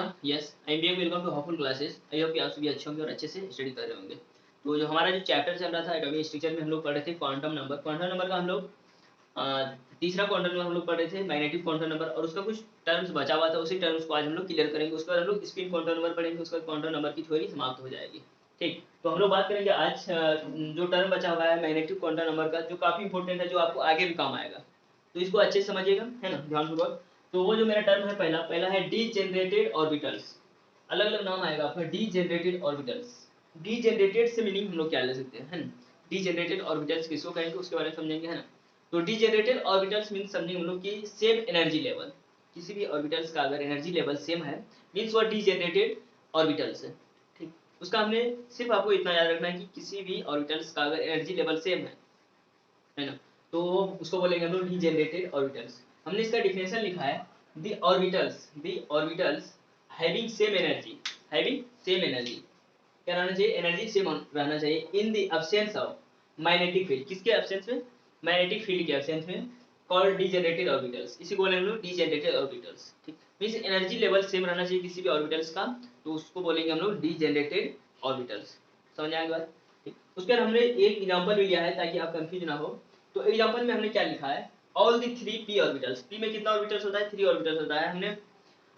ना? Yes, I am back, welcome to housefull classes. I hope कि आप सभी अच्छे होंगे और अच्छे से स्टडी कर रहे होंगे। तो जो हमारा जो चैप्टर चल रहा था एटॉमिक स्ट्रक्चर में, हम लोग पढ़ रहे थे क्वांटम नंबर। क्वांटम नंबर का हम लोग तीसरा क्वांटम नंबर हम लोग पढ़ रहे थे, मैग्नेटिक क्वांटम नंबर, और उसका कुछ टर्म्स बचा हुआ था, उसी टर्म्स को आज हम लोग क्लियर करेंगे। उसके बाद हम लोग स्पिन क्वांटम नंबर पढ़ेंगे, उसके बाद क्वांटम नंबर की थ्योरी समाप्त हो जाएगी। ठीक, तो हम लोग बात करेंगे आज जो टर्म बचा हुआ है मैग्नेटिक क्वांटम नंबर का, जो काफी इंपॉर्टेंट है, जो आपको आगे भी काम आएगा। तो इसको अच्छे से समझिएगा, है ना, ध्यानपूर्वक। तो वो जो मेरा टर्म है, पहला है डीजेनरेटेड ऑर्बिटल्स। अलग अलग नाम आएगा आपका, डीजेनरेटेड ऑर्बिटल्स। डीजेनरेटेड से मीनिंग हम लोग क्या ले सकते हैं, है ना? डीजेनरेटेड ऑर्बिटल्स किसको कहेंगे उसके बारे में समझेंगे, है ना? तो डीजेनरेटेड ऑर्बिटल्स मीन समझेंगे हम लोग की सेम एनर्जी लेवल। किसी भी ऑर्बिटल्स का अगर एनर्जी लेवल सेम है, मीन्स वो डीजेनरेटेड ऑर्बिटल्स है। ठीक, उसका हमने सिर्फ आपको इतना याद रखना है कि किसी भी ऑर्बिटल्स का अगर एनर्जी लेवल सेम है ना, तो उसको बोलेंगे हम लोग डीजेनरेटेड ऑर्बिटल्स। हमने इसका डिफिनेशन लिखा है, the orbitals having same energy, having same energy, क्या रहना चाहिए, एनर्जी सेम रहना चाहिए, in the absence of magnetic field. किसके एब्सेंस में, मैग्नेटिक फील्ड के एब्सेंस में, कॉल्ड डीजेनरेटेड ऑर्बिटल्स। इसी को बोलेंगे हम लोग डीजेनरेटेड ऑर्बिटल्स। ठीक, मींस एनर्जी लेवल सेम रहना चाहिए किसी भी ऑर्बिटल्स का, तो उसको बोलेंगे हम लोग डीजेनरेटेड ऑर्बिटल्स। समझ आएगा बात? ठीक, उसके बाद हमने एक एग्जांपल भी लिया है ताकि आप कंफ्यूज ना हो। तो एग्जांपल में हमने क्या लिखा है, all the 3 p orbitals. p में कितना ऑर्बिटल्स होता है, 3 ऑर्बिटल्स होता है। हमने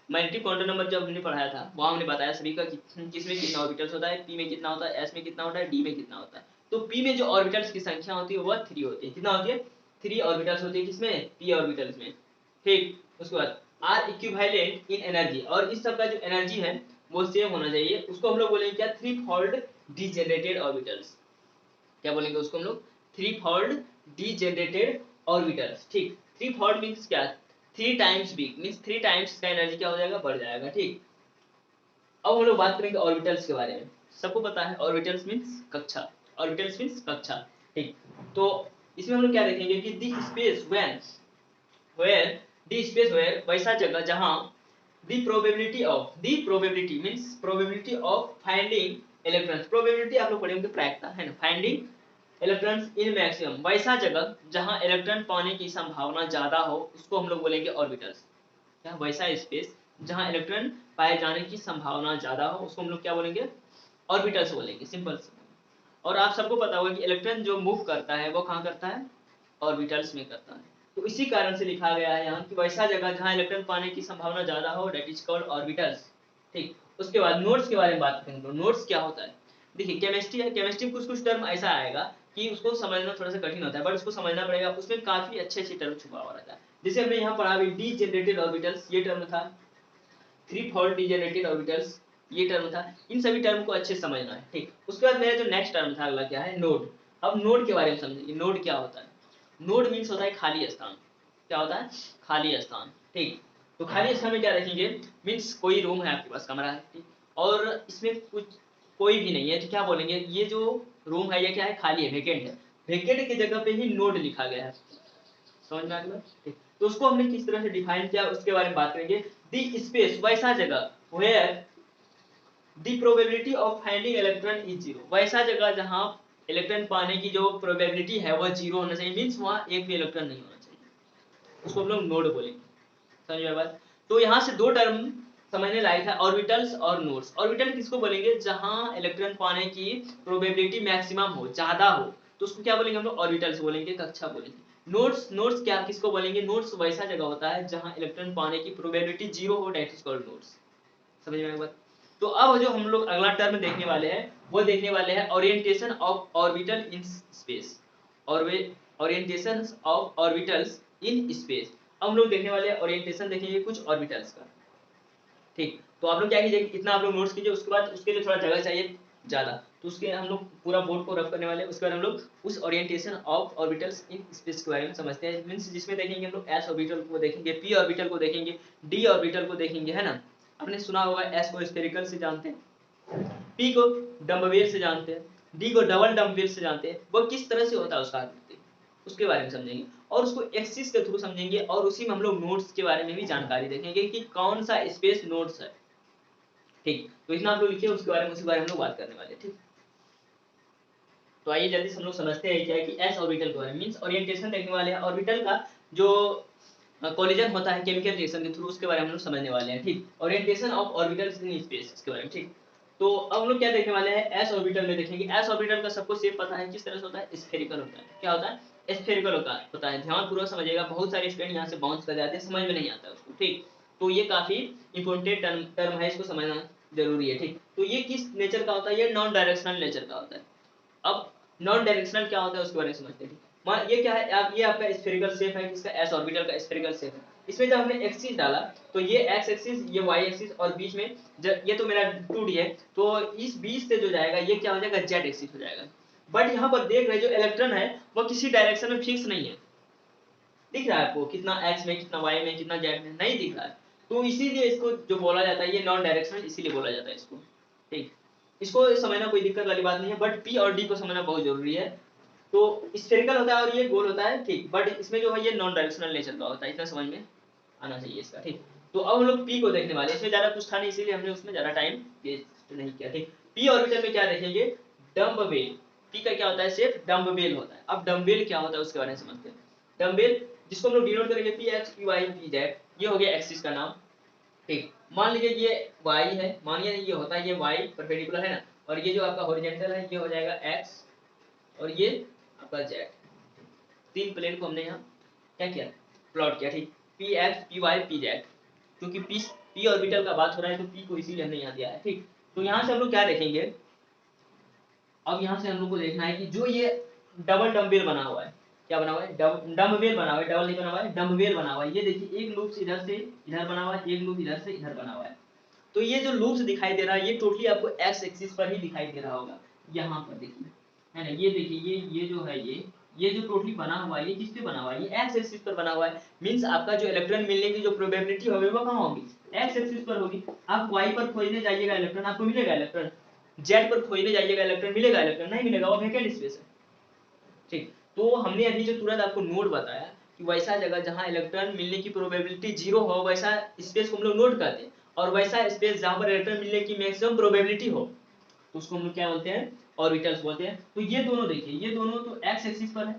मैग्नेटिक क्वांटम नंबर जब हमने पढ़ाया था, वहां हमने बताया सभी का किसमें कितना ऑर्बिटल्स होता है, p में कितना होता है, s में कितना होता है, d में कितना होता है। तो p में जो ऑर्बिटल्स की संख्या होती है वह 3 होती है। कितना होती है, 3 ऑर्बिटल्स होती है, किसमें, p ऑर्बिटल्स में। ठीक, उसके बाद आर इक्विवेलेंट इन एनर्जी, और इस सब का जो एनर्जी है वो सेम होना चाहिए। उसको हम लोग बोलेंगे क्या, 3 फोल्ड डीजेनरेटेड ऑर्बिटल्स। क्या बोलेंगे उसको हम लोग, 3 फोल्ड डीजेनरेटेड ऑर्बिटल्स। ठीक, 3 फोल्ड मींस क्या, 3 टाइम्स बिग, मींस 3 टाइम्स का एनर्जी क्या हो जाएगा, बढ़ जाएगा। ठीक, अब हम लोग बात करेंगे ऑर्बिटल्स के बारे में। सबको पता है ऑर्बिटल्स मींस कक्षा, ऑर्बिटल्स मींस कक्षा। ठीक, तो इसमें हम लोग क्या देखेंगे कि the space when, where the space where, वैसा जगह जहां the probability means probability of finding electrons. Probability आप लोग पढ़ेंगे प्रायिकता, है ना, फाइंडिंग इलेक्ट्रॉन्स इन मैक्सिमम, वैसा जगह जहां इलेक्ट्रॉन पाने की संभावना ज्यादा हो, उसको हम लोग बोलेंगे ऑर्बिटल्स। क्या, वैसा स्पेस जहां इलेक्ट्रॉन पाए जाने की संभावना ज्यादा हो, उसको हम लोग क्या बोलेंगे, ऑर्बिटल्स बोलेंगे, सिंपल से। और आप सबको पता होगा कि इलेक्ट्रॉन जो मूव करता है वो कहां करता है, ऑर्बिटल्स में करता है। तो इसी कारण से लिखा गया है यहाँ कि वैसा जगह जहां इलेक्ट्रॉन पाने की संभावना ज्यादा हो, दैट इज कॉल्ड ऑर्बिटल्स। ठीक, उसके बाद नोड्स के बारे में बात करेंगे। तो नोड्स क्या होता है, देखिए केमिस्ट्री है, केमिस्ट्री में कुछ कुछ टर्म ऐसा आएगा कि उसको समझना थोड़ा सा कठिन होता है, बट उसको समझना पड़ेगा, उसमें काफी अच्छे अच्छे टर्म छुपा हुआ रहता है। जैसे हमने यहाँ पढ़ा भी डीजेनरेटेड ऑर्बिटल्स, ये टर्म था, 3 फोल्ड डीजेनरेटेड ऑर्बिटल्स, ये टर्म था। इन सभी टर्म को अच्छे से समझना है। ठीक, उसके बाद मेरा जो नेक्स्ट टर्म था अगला क्या है, नोड। अब नोड के बारे में समझेंगे, नोड क्या होता है। नोड मीन्स होता है खाली स्थान। क्या होता है, खाली स्थान। ठीक, तो खाली स्थान में क्या रखेंगे, मीन्स कोई रूम है आपके पास, कमरा है, ठीक, और इसमें कुछ कोई भी नहीं है, तो क्या बोलेंगे, ये जो रूम है ये क्या है, खाली है, वेकेंट है। वेकेंट की जगह पे ही नोड लिखा गया है। समझ में आ गया? ठीक, तो उसको हमने किस तरह से डिफाइन किया उसके बारे में बात करेंगे। दी स्पेस, वैसा जगह, where the probability of finding electron is zero, वैसा जगह जहां इलेक्ट्रॉन पाने की जो प्रोबेबिलिटी है वह जीरो होना चाहिए, मीन्स वहां एक भी इलेक्ट्रॉन नहीं होना चाहिए, उसको हम लोग नोड बोलेंगे। समझ में बात? तो यहाँ से दो टर्म समझने लायक है, ऑर्बिटल्स और नोड्स। ऑर्बिटल किसको बोलेंगे, जहां इलेक्ट्रॉन पाने की प्रोबेबिलिटी मैक्सिमम हो, ज्यादा हो, तो उसको क्या बोलेंगे हम लोग, ऑर्बिटल्स बोलेंगे, कक्षा बोलेंगे। नोड्स, नोड्स क्या, किसको बोलेंगे, नोड्स वैसा जगह होता है जहां इलेक्ट्रॉन पाने की प्रोबेबिलिटी जीरो हो, दैट इज कॉल्ड नोड्स। समझ में बात? तो अब जो हम लोग अगला टर्म देखने वाले हैं वो देखने वाले हैं orientation of orbital in space, और वे orientation of orbitals in space. अब हम लोग देखने वाले हैं ओरिएंटेशन, देखेंगे कुछ ऑर्बिटल्स का। ठीक, तो आप लोग क्या कीजिए, इतना आप लोग नोट्स कीजिए, उसके बाद उसके लिए थोड़ा जगह चाहिए ज्यादा, तो उसके हम लोग पूरा बोर्ड को रफ करने वाले हैं। उसके बाद हम लोग उस orientation of orbitals in space के बारे में समझते हैं, मींस जिसमें देखेंगे हम लोग एस ऑर्बिटल को देखेंगे, पी ऑर्बिटल को देखेंगे, डी ऑर्बिटल को देखेंगे, है ना। आपने सुना होगा एस को स्फेरिकल से जानते हैं, पी को डम्बवेल से जानते हैं, डी को डबल डम्बवेल से जानते हैं, वो किस तरह से होता है उसका आकृति, उसके बारे में समझेंगे, और उसको एक्सिस के थ्रू समझेंगे, और उसी में हम लोग नोड्स के बारे में भी जानकारी देखेंगे कि कौन सा स्पेस नोड्स है। ठीक, तो इतना आप लोग लिखिए, उसके बारे में उसी बारे में हम लोग बात करने वाले हैं। ठीक, तो आइए जल्दी से हम लोग समझते हैं क्या है कि एस ऑर्बिटल के बारे में, मींस ओरिएंटेशन देखने वाले हैं ऑर्बिटल का, जो कोलिजन होता है केमिकल रिएक्शन के थ्रू, उसके बारे में हम लोग समझने वाले हैं। ठीक, orientation of orbitals in space, इसके बारे में। ठीक, तो अब हम लोग क्या देखने वाले हैं, एस ऑर्बिटल में देखेंगे। एस ऑर्बिटल का सबको शेप पता है, किस तरह से होता है, स्फेरिकल होता है। क्या होता है, स्फेरिकल होता है। ध्यान पूर्वक समझिएगा, बहुत सारे स्टूडेंट यहाँ से बाउंस कर जाते हैं, समझ में नहीं आता है उसको। ठीक, तो ये काफी इंपॉर्टेंट टर्म है, इसको समझना जरूरी है। ठीक, तो ये किस नेचर का होता है, ये नॉन डायरेक्शनल नेचर का होता है। अब नॉन डायरेक्शनल क्या होता है उसके बारे में समझते हैं। ये क्या है, ये आपका स्फेरिकल शेप है, किसका, एस ऑर्बिटल का स्फेरिकल शेप है। इसमें जब हमने एक्सिस डाला तो ये एक्स एक्सिस, ये वाई एक्सिस, और बीच में ये तो मेरा 2D है, तो इस बीच से जो जाएगा ये क्या हो जाएगा, जेड एक्सिस हो जाएगा। बट यहाँ पर देख रहे जो इलेक्ट्रॉन है वो किसी डायरेक्शन में फिक्स नहीं है। दिख रहा है आपको, कितना एक्स में, कितना वाई में, कितना जेड में, नहीं दिख रहा है। तो इसीलिए इसको जो बोला जाता है ये नॉन डायरेक्शनल इसीलिए बोला जाता है इसको। ठीक, इसको समझना कोई दिक्कत वाली बात नहीं है, बट पी और डी को समझना बहुत जरूरी है। तो स्फेरिकल होता है और ये गोल होता है। ठीक, बट इसमें जो है ये नॉन डायरेक्शनल नेचर का होता है, इतना समझ में आना चाहिए इसका। ठीक, तो अब हम लोग पी को देखने वाले हैं। इसमें ज्यादा कुछ था नहीं, इसीलिए हमने उसमें ज्यादा टाइम वेस्ट नहीं किया। ठीक, पी ऑर्बिटल में क्या देखेंगे, डम्बबेल। पी का क्या होता है शेप, डम्बबेल होता है। अब डम्बेल क्या होता है उसके बारे में समझते हैं। डम्बेल, जिसको हम लोग डिनोट करेंगे p x p y p z, ये हो गया एक्सिस का नाम। ठीक, मान लीजिए ये y है, मानिए ये होता है, ये y परपेंडिकुलर है ना, और ये जो आपका हॉरिजॉन्टल है ये हो जाएगा x, और ये आपका z। तीन प्लेन को हमने यहाँ क्या किया, प्लॉट किया। ठीक, p x p y p z, क्योंकि पी ऑर्बिटल का बात हो रहा है तो p को इसीलिए हमने यहाँ दिया है। ठीक, तो यहाँ से हम लोग क्या देखेंगे, अब यहाँ से हम लोग को देखना है कि जो ये डबल डम्बेल बना हुआ है, क्या बना हुआ है, डम्बेल बना हुआ है, डबल नहीं बना हुआ है, डम्बेल बना हुआ है। ये देखिए एक लूप इधर से इधर बना हुआ है, एक लूप इधर से इधर बना हुआ है। तो ये जो लूप्स दिखाई दे रहा है ये टोटली आपको एक्स एक्सिस पर ही दिखाई दे रहा होगा। यहाँ पर देखिए, है ना, ये देखिए, ये जो है ये जो टोटली बना हुआ है ये किस पे बना हुआ है, ये एक्स एक्सिस पर बना हुआ है। मींस आपका जो इलेक्ट्रॉन मिलने की जो प्रोबेबिलिटी होगी वो कहाँ होगी, एक्स एक्सिस पर होगी। आप वाई पर खोजने जाइएगा इलेक्ट्रॉन, आपको मिलेगा इलेक्ट्रॉन। जेड पर खोजने जाइएगा इलेक्ट्रॉन, मिलेगा इलेक्ट्रॉन, नहीं मिलेगा, वो वैकेंट स्पेस है। ठीक, तो हमने अभी जो तुरंत आपको नोड बताया कि वैसा जगह जहां इलेक्ट्रॉन मिलने की प्रोबेबिलिटी 0 हो वैसा स्पेस को हम लोग नोड करते हैं, और वैसा स्पेस जहां पर इलेक्ट्रॉन मिलने की मैक्सिमम प्रोबेबिलिटी हो तो उसको हम लोग क्या बोलते हैं, ऑर्बिटल्स बोलते हैं। तो ये दोनों देखिए, ये दोनों तो एक्स एक्सिस पर है,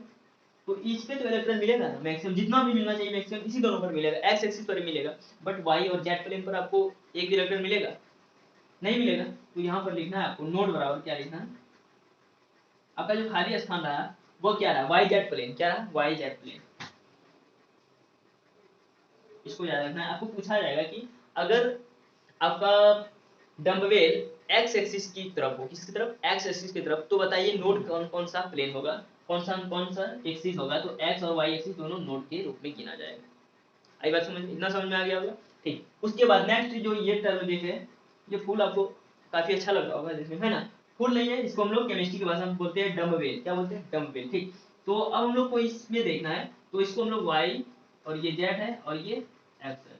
तो इस पे तो इलेक्ट्रॉन मिलेगा ना, मैक्सिमम जितना भी मिलना चाहिए मैक्सिमम इसी दोनों पर मिलेगा, एक्स एक्सिस पर मिलेगा। बट वाई और जेड प्लेन पर आपको एक भी इलेक्ट्रॉन मिलेगा, नहीं मिलेगा। तो यहाँ पर लिखना है आपको नोड बराबर क्या लिखना है, आपका जो खाली स्थान रहा वो क्या रहा, वाई जेड प्लेन, क्या रहा, वाई जेड प्लेन। इसको याद रखना है, आपको पूछा जाएगा कि अगर आपका डम्बवेल एक्स एक्सिस की तरफ हो, किसकी तरफ, एक्स एक्सिस की तरफ, तो बताइए नोड कौन कौन सा प्लेन होगा, कौन सा एक्सिस होगा, तो एक्स और वाई एक्सिस दोनों नोड के रूप में गिना जाएगा। आई बात समझ, इतना समझ में आ गया होगा। ठीक, उसके बाद नेक्स्ट जो ये टर्म देखे, ये फुल आपको काफी अच्छा लग रहा होगा देखने में, है ना। फुल नहीं है, इसको हम लोग केमिस्ट्री की भाषा में बोलते हैं डम्बवेल, क्या बोलते हैं, डम्बवेल। ठीक, तो अब हम लोग को इसमें देखना है, तो इसको हम लोग वाई, और ये जेड है, और ये एक्स है।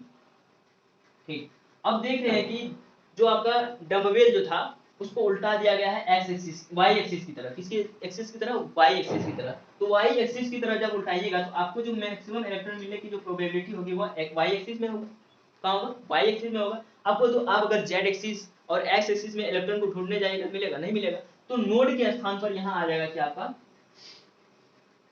ठीक, अब देख रहे हैं कि जो आपका डम्बवेल जो था उसको उल्टा दिया गया है एक्स एक्सिस, वाई एक्सिस की तरफ, किसकी एक्सिस की तरफ, वाई एक्सिस की तरफ। तो वाई एक्सिस की तरफ जब उल्टाइएगा तो आपको जो मैक्सिमम इलेक्ट्रॉन मिलने की जो प्रोबेबिलिटी होगी वो वाई एक्सिस में होगा। कहाँ होगा, वाई एक्सिस में होगा आपको। तो आप अगर जेड एक्सिस और एक्स एक्सिस में इलेक्ट्रॉन को ढूंढने जाइएगा, मिलेगा, नहीं मिलेगा। तो नोड के स्थान पर यहाँ आ जाएगा कि आपका,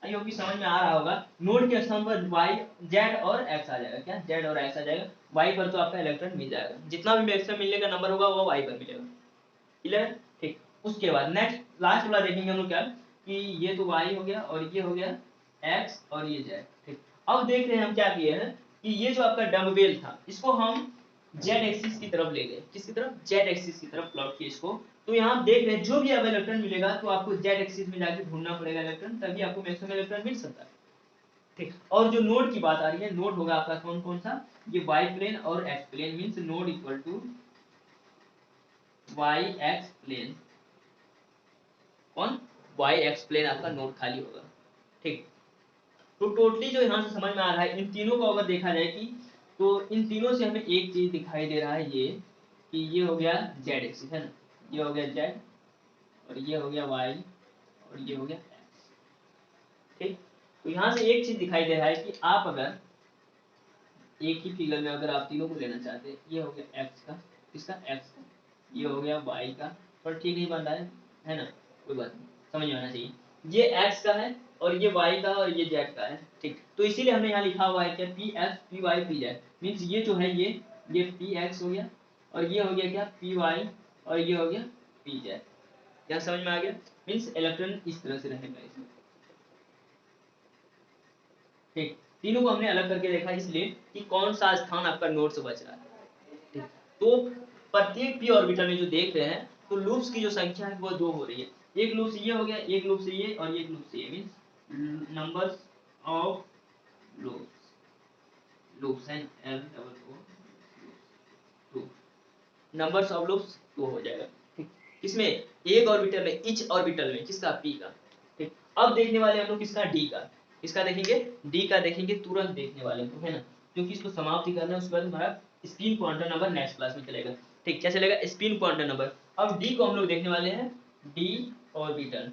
आई होप कि समझ में आ रहा होगा, नोड के स्थान पर वाई जेड और एक्स आ जाएगा, क्या, जेड और एक्स आ जाएगा। वाई पर तो आपका इलेक्ट्रॉन मिल जाएगा, जितना भी मैक्सिमम मिलने का नंबर होगा वो वाई पर मिलेगा। क्लियर, ठीक। उसके बाद नेक्स्ट लास्ट वाला देखेंगे हम लोग क्या, कि ये तो वाई हो गया और ये हो गया एक्स और ये जेड। ठीक, अब देख रहे हैं हम क्या किए हैं कि ये जो आपका डम्बेल था इसको हम जेड एक्सिस की तरफ ले गए, किसकी तरफ, जेड एक्सिस की तरफ प्लॉट किए इसको। तो यहाँ देख रहे हैं जो भी अब इलेक्ट्रॉन मिलेगा तो आपको जेड एक्सिस में जाके ढूंढना पड़ेगा इलेक्ट्रॉन, तभी आपको मैक्सिमम इलेक्ट्रॉन मिल सकता है। ठीक, और जो नोड की बात आ रही है, नोड होगा आपका कौन कौन सा, ये वाई प्लेन और x plane, means node equal to y x plane, कौन, वाई एक्स प्लेन आपका नोड खाली होगा। ठीक, तो टोटली जो यहाँ से समझ में आ रहा है, इन तीनों को अगर देखा जाए कि, तो इन तीनों से हमें एक चीज दिखाई दे रहा है ये, कि ये हो गया जेड एक्सिस, है ना, ये हो गया जेड, और ये हो गया वाई, और ये हो गया एक्स। ठीक, तो यहाँ से एक चीज दिखाई दे रहा है कि आप अगर एक ही फिगर में अगर आप तीनों को लेना चाहते हैं, ये हो गया एक्स का, इसका एक्स का, ये हो गया वाई का, पर ठीक नहीं बन रहा है ना, कोई बात नहीं, समझ में आना चाहिए। ये एक्स का है और ये y का और ये z का है, ठीक। तो इसीलिए हमने यहाँ लिखा हुआ है क्या p x p y p z, means ये जो है ये पी एक्स हो गया और ये हो गया क्या पी वाई और ये हो गया पी जेड। क्या समझ में आ गया? मीन्स इलेक्ट्रॉन इस तरह से रहेगा इसमें, ठीक। तीनों को हमने अलग करके देखा इसलिए कि कौन सा स्थान आपका नोड से बच रहा है, ठीक। तो प्रत्येक पी ऑर्बिटल में जो देख रहे हैं तो लूप्स की जो संख्या है वो 2 हो रही है। एक लूप से ये हो गया, एक लूप से ये और एक लूप से ये, मींस नंबर्स ऑफ लूप्स हैं l double o loop, numbers of loops 2 हो जाएगा, ठीक। किसमें? एक ऑर्बिटल में, ईच ऑर्बिटल में, किसका? पी का, ठीक। अब देखने वाले हम लोग किसका? डी का। किसका देखेंगे? डी का देखेंगे, तुरंत देखने वाले को, है ना, क्योंकि इसको समाप्त ही करना है। उसके बाद हमारा spin quantum number next class में चलेगा, ठीक। क्या चलेगा? Spin quantum number. अब डी को हम लोग देखने वाले हैं, डी ऑर्बिटल।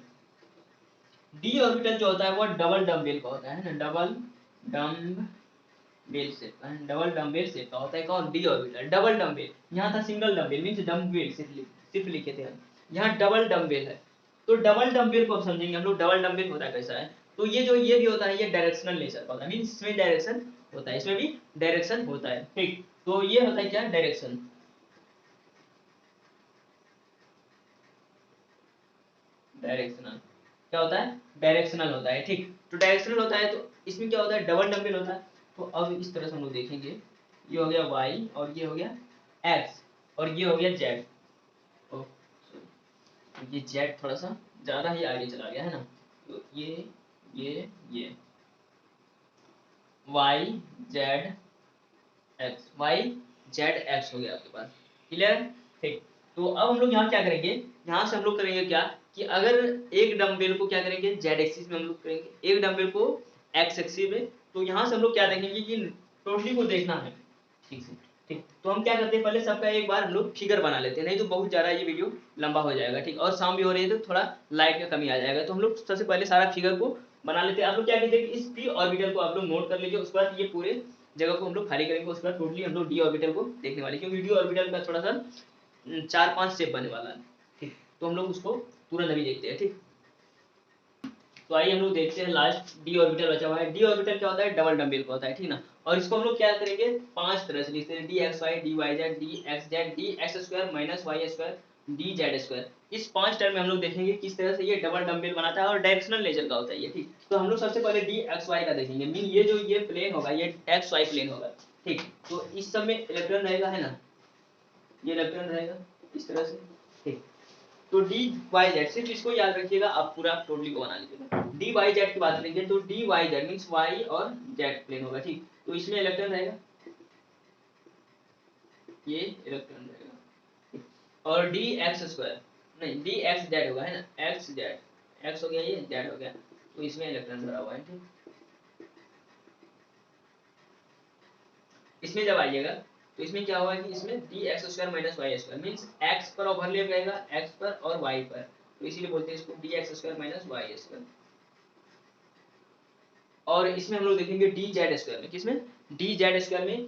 डी ऑर्बिटल जो होता है वो डबल डम्बेल का होता है ना, डबल डम्बेल शेप का, डबल डम्बेल शेप का होता है। कौन? D orbital. डबल डम्बेल, यहाँ था सिंगल डम्बेल मींस डम्बेल सिर्फ लिखे थे हम, यहाँ डबल डम्बेल है। तो डबल डम्बेल को अब समझेंगे हम लोग। डबल डम्बेल होता है कैसा है, तो ये जो ये भी होता है ये डायरेक्शनल नेचर का होता है, मींस इसमें डायरेक्शन होता है, इसमें भी डायरेक्शन होता है, ठीक। तो ये होता है क्या? डायरेक्शन। डायरेक्शनल क्या होता है? डायरेक्शनल होता है, ठीक। तो डायरेक्शनल होता है तो इसमें क्या होता है? डबल डम्बेल होता है। तो अब इस तरह से हम लोग देखेंगे, ये हो गया y और ये हो गया x और ये हो गया z। ओ ये z थोड़ा सा ज्यादा ही आगे चला गया है ना, तो ये y z x, y z x हो गया आपके पास, क्लियर है, ठीक। तो अब हम लोग यहाँ क्या करेंगे, यहाँ से हम लोग करेंगे क्या कि अगर एक डम्बेल को क्या करेंगे, z एक्सिस में हम लोग करेंगे, एक डम्बेल को x एक्सिस में, तो यहाँ से हम लोग क्या देखेंगे कि टोटली को देखना है, ठीक से, ठीक। तो हम क्या करते हैं, पहले सबका एक बार हम लोग फिगर बना लेते हैं, नहीं तो बहुत ज़्यादा ये वीडियो लंबा हो जाएगा, ठीक। और शाम भी हो रही है तो थोड़ा लाइट का कमी आ जाएगा, तो हम लोग सबसे पहले सारा फिगर को बना लेते हैं। आप लोग क्या कीजिए कि इस पी ऑर्बिटल को आप लोग नोट कर लीजिए, उसके बाद ये पूरे जगह को हम लोग खाली करेंगे, उसके बाद टोटली हम लोग डी ऑर्बिटल को देखने वाले, क्योंकि डी ऑर्बिटल का थोड़ा सा 4-5 स्टेप बनने वाला है, ठीक। तो हम लोग उसको तुरंत अभी देखते हैं, ठीक। तो आइए हम लोग देखते हैं, लास्ट डी ऑर्बिटल बचा हुआ है। डी ऑर्बिटल क्या होता है? डबल डम्बेल का होता है, ठीक ना। और इसको हम लोग क्या करेंगे, 5 तरह से लिखते हैं, d x y, d y z, d x z, d x square minus y square, d z square. इस 5 टर्म में हम लोग देखेंगे किस तरह से ये डबल डम्बेल बनाता है और डायरेक्शनल नेचर का होता है ये, ठीक। तो हम लोग सबसे पहले डी एक्स वाई का देखेंगे, मीन ये जो ये प्लेन होगा ये एक्स वाई प्लेन होगा, ठीक। तो इस सब में इलेक्ट्रॉन रहेगा, है ना, ये इलेक्ट्रॉन रहेगा इस तरह से, ठीक। तो डी वाई जेड, सिर्फ इसको याद रखिएगा, आप पूरा टोटली को बना लीजिएगा। डी वाई जेड की बात करेंगे तो d y z means y और जेड प्लेन होगा, ठीक। तो इसमें इलेक्ट्रॉन रहेगा, ये इलेक्ट्रॉन रहेगा, ठीक। और डी एक्स स्क्वायर नहीं, डी एक्स जेड होगा, है ना, एक्स जेड, एक्स हो गया ये, जेड हो गया, तो इसमें इलेक्ट्रॉन भरा हुआ है, ठीक। इसमें जब आइएगा तो इसमें क्या होगा कि इसमें d x square minus y square means x पर ओवरलैप रहेगा, एक्स पर और वाई पर, तो इसीलिए बोलते हैं इसको d x square minus y square. और इसमें हम लोग देखेंगे डी जेड स्क्वायर में, किसमें? डी जेड स्क्वायर में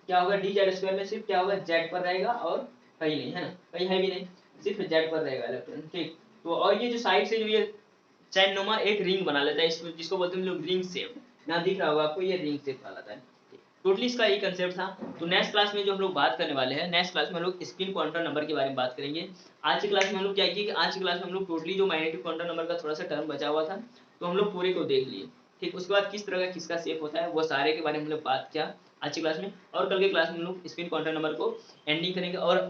क्या होगा, डी जेड स्क्वायर में सिर्फ क्या होगा, जेड पर रहेगा और कहीं नहीं, है ना, कहीं है भी नहीं, सिर्फ जेड पर रहेगा इलेक्ट्रॉन, ठीक। तो और ये जो साइड से जो ये चैन नुमा एक रिंग बना लेता है, इसको जिसको बोलते हैं हम लोग रिंग शेप, यहाँ दिख रहा होगा आपको, ये रिंग शेप कहलाता है। टोटली इसका यही कंसेप्ट था। तो नेक्स्ट क्लास में जो हम लोग बात करने वाले हैं, नेक्स्ट क्लास में हम लोग स्पिन क्वांटम नंबर के बारे में बात करेंगे। आज की क्लास में हम लोग क्या किए कि आज की क्लास में हम लोग टोटली जो मैग्नेटिक क्वांटम नंबर का थोड़ा सा टर्म बचा हुआ था तो हम लोग पूरे को देख लिए, ठीक। उसके बाद किस तरह का किसका शेप होता है वो सारे के बारे में हम लोग बात किया आज की क्लास में। और कल के क्लास में हम लोग स्पिन क्वांटम नंबर को एंडिंग करेंगे। और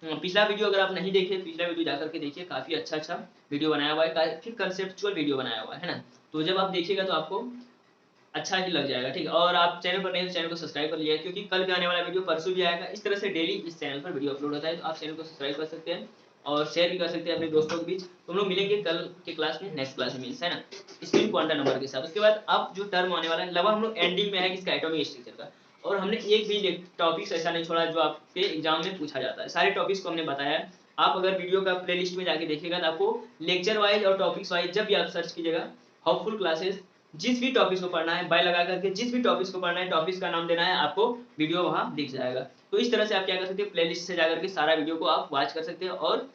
पिछला वीडियो अगर आप नहीं देखे, पिछला वीडियो जाकर के देखिए, काफी अच्छा वीडियो बनाया हुआ है, काफी कंसेप्चुअल वीडियो बनाया हुआ है ना। तो जब आप देखिएगा तो आपको अच्छा ही लग जाएगा, ठीक। और आप चैनल पर नहीं तो चैनल को सब्सक्राइब कर लिया, क्योंकि कल भी आने वाला वीडियो परसों भी आएगा। इस तरह से डेली इस चैनल पर वीडियो अपलोड होता है, तो आप चैनल को सब्सक्राइब कर सकते हैं और शेयर भी कर सकते हैं अपने दोस्तों के बीच। तो हम लोग मिलेंगे कल के क्लास में, नेक्स्ट क्लास में मिलता है ना, स्पिन क्वांटम नंबर के साथ। उसके बाद अब जो टर्म आने वाला है लगभग हम लोग एंडिंग में है किसका, एटॉमिक स्ट्रक्चर का। और हमने एक भी टॉपिक्स ऐसा नहीं छोड़ा जो आपके एग्जाम में पूछा जाता है, सारे टॉपिक्स को हमने बताया है। आप अगर वीडियो का प्लेलिस्ट में जाके देखिएगा तो आपको लेक्चर वाइज और टॉपिक्स वाइज जब भी आप सर्च कीजिएगा हेल्पफुल क्लासेस, जिस भी टॉपिक्स को पढ़ना है बाय लगा करके, जिस भी टॉपिक्स को पढ़ना है टॉपिक्स का नाम देना है, आपको वीडियो वहां दिख जाएगा। तो इस तरह से आप क्या कर सकते हैं, प्लेलिस्ट से जाकर के सारा वीडियो को आप वॉच कर सकते हैं और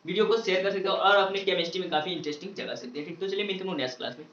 वीडियो को शेयर कर सकते हो और अपने केमिस्ट्री में काफी इंटरेस्टिंग जगा सकते हैं। ठीक, तो चलिए मिलते हैं नेक्स्ट क्लास में।